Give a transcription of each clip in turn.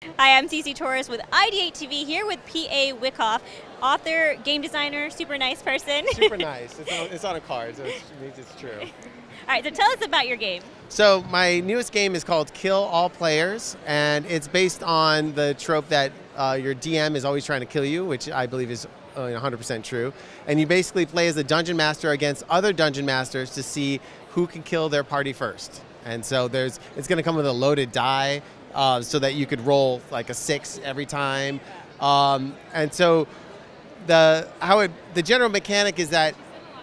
Hi, I'm CeCee Torres with IdeateTV here with PA Wickoff, author, game designer, super nice person. Super nice. It's on a card, so it means it's true. All right, so tell us about your game. So my newest game is called Kill All Players, and it's based on the trope that your DM is always trying to kill you, which I believe is 100% true. And you basically play as a dungeon master against other dungeon masters to see who can kill their party first. And so it's going to come with a loaded die so that you could roll like a 6 every time. And so the general mechanic is that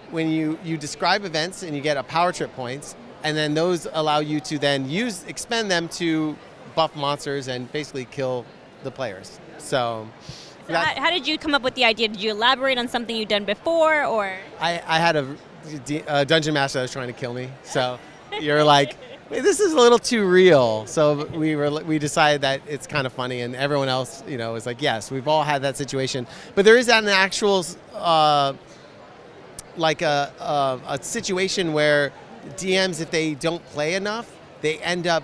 when you describe events and you get a power trip points, and then those allow you to then expend them to buff monsters and basically kill the players. So how did you come up with the idea? Did you elaborate on something you'd done before, or? I had a dungeon master that was trying to kill me. So you're like, this is a little too real. So we decided that it's kind of funny, and everyone else, was like, yes, we've all had that situation. But there is an actual like a situation where DMs, if they don't play enough, they end up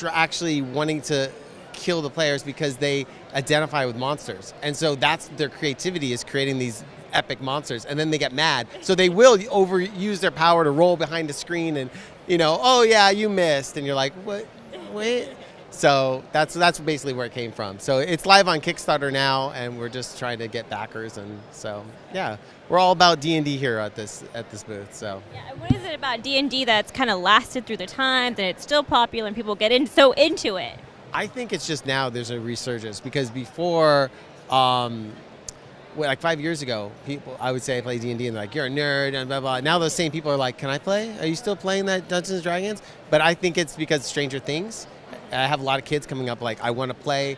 actually wanting to kill the players because they identify with monsters. And so that's their creativity, is creating these epic monsters, and then they get mad. So they will overuse their power to roll behind the screen and, oh yeah, you missed. And you're like, what? Wait. So that's basically where it came from. So it's live on Kickstarter now, and we're just trying to get backers. And so, yeah, we're all about D&D here at this booth. So Yeah, what is it about D&D that's kind of lasted through the times and it's still popular and people get so into it? I think it's just now there's a resurgence, because before, like 5 years ago, I would say I play D&D and they're like, you're a nerd and blah, blah. Now those same people are like, can I play? Are you still playing that Dungeons and Dragons? But I think it's because Stranger Things. I have a lot of kids coming up like, I want to play.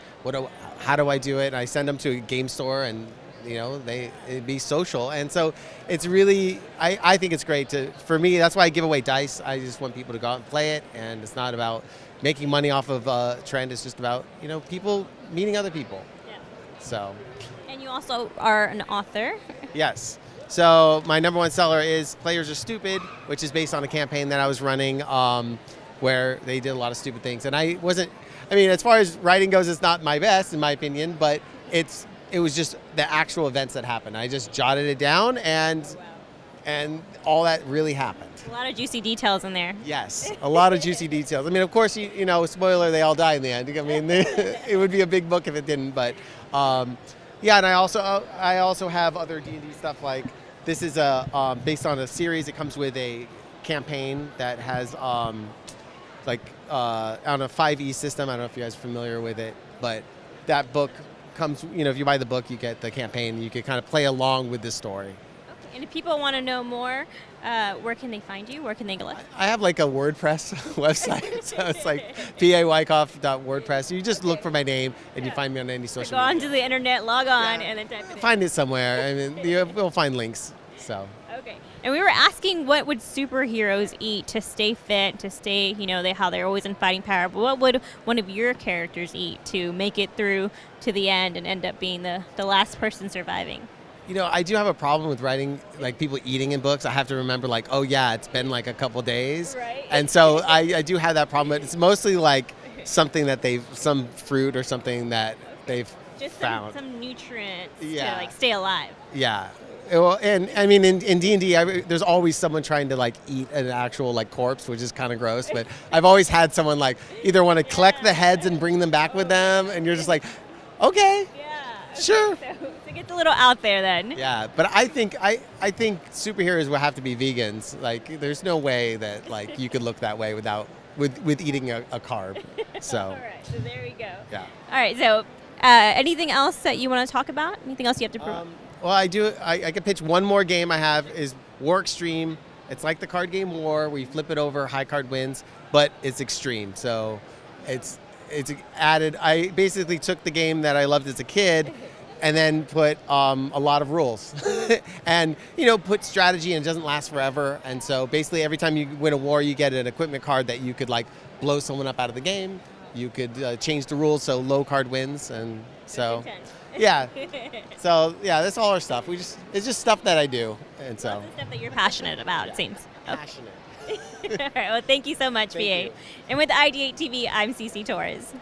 How do I do it? And I send them to a game store, and it'd be social. And so it's really, I think it's great for me. That's why I give away dice. I just want people to go out and play it, and it's not about making money off of a trend. It's just about people meeting other people. Yeah. So. And you also are an author. Yes. So my #1 seller is Players Are Stupid, which is based on a campaign that I was running where they did a lot of stupid things. And as far as writing goes, it's not my best in my opinion, but it was just the actual events that happened. I just jotted it down, and all that really happened. A lot of juicy details in there. Yes, a lot of juicy details. Of course, spoiler, they all die in the end. It would be a big book if it didn't, but yeah, and I also have other D&D stuff. Like, this is based on a series. It comes with a campaign that has on a 5e system. I don't know if you guys are familiar with it, but that book comes, if you buy the book, you get the campaign. You can kind of play along with the story. Okay. And if people want to know more, where can they find you? Where can they look? I have like a WordPress website. So it's like pawyckoff.wordpress. You just look for my name, and you find me on any social media. Go onto the internet, log on, and then type it in. Find it somewhere. You'll find links. So. Okay. And we were asking, what would superheroes eat to stay fit, to stay, how they're always in fighting power, but what would one of your characters eat to make it through to the end and end up being the last person surviving? I do have a problem with writing, like, people eating in books. I have to remember, like, oh yeah, it's been like a couple days. Right. And so I do have that problem, but it's mostly like something that some fruit or something that they've found. Some nutrients to stay alive. Yeah. Well, and in D&D, there's always someone trying to like eat an actual like corpse, which is kind of gross. But I've always had someone like either want to collect the heads and bring them back with them, and you're just like, okay, sure. So it gets a little out there then. Yeah, but I think superheroes will have to be vegans. Like, there's no way that like you could look that way with eating a carb. So. All right. So there we go. Yeah. All right. So anything else that you want to talk about? Anything else you have to prove? Well, I do. I can pitch one more game I have is Workstream. It's like the card game War, where you flip it over, high card wins, but it's extreme. So it's added. I basically took the game that I loved as a kid, and then put a lot of rules, and put strategy, and it doesn't last forever. And so basically, every time you win a war, you get an equipment card that you could like blow someone up out of the game. You could change the rules so low card wins, and so. Yeah. So yeah, that's all our stuff. It's just stuff that I do, and so. Lots of stuff that you're passionate about, it seems. Passionate. All right. Well, thank you so much, PA. You. And with IdeateTV, I'm CeCee Torres.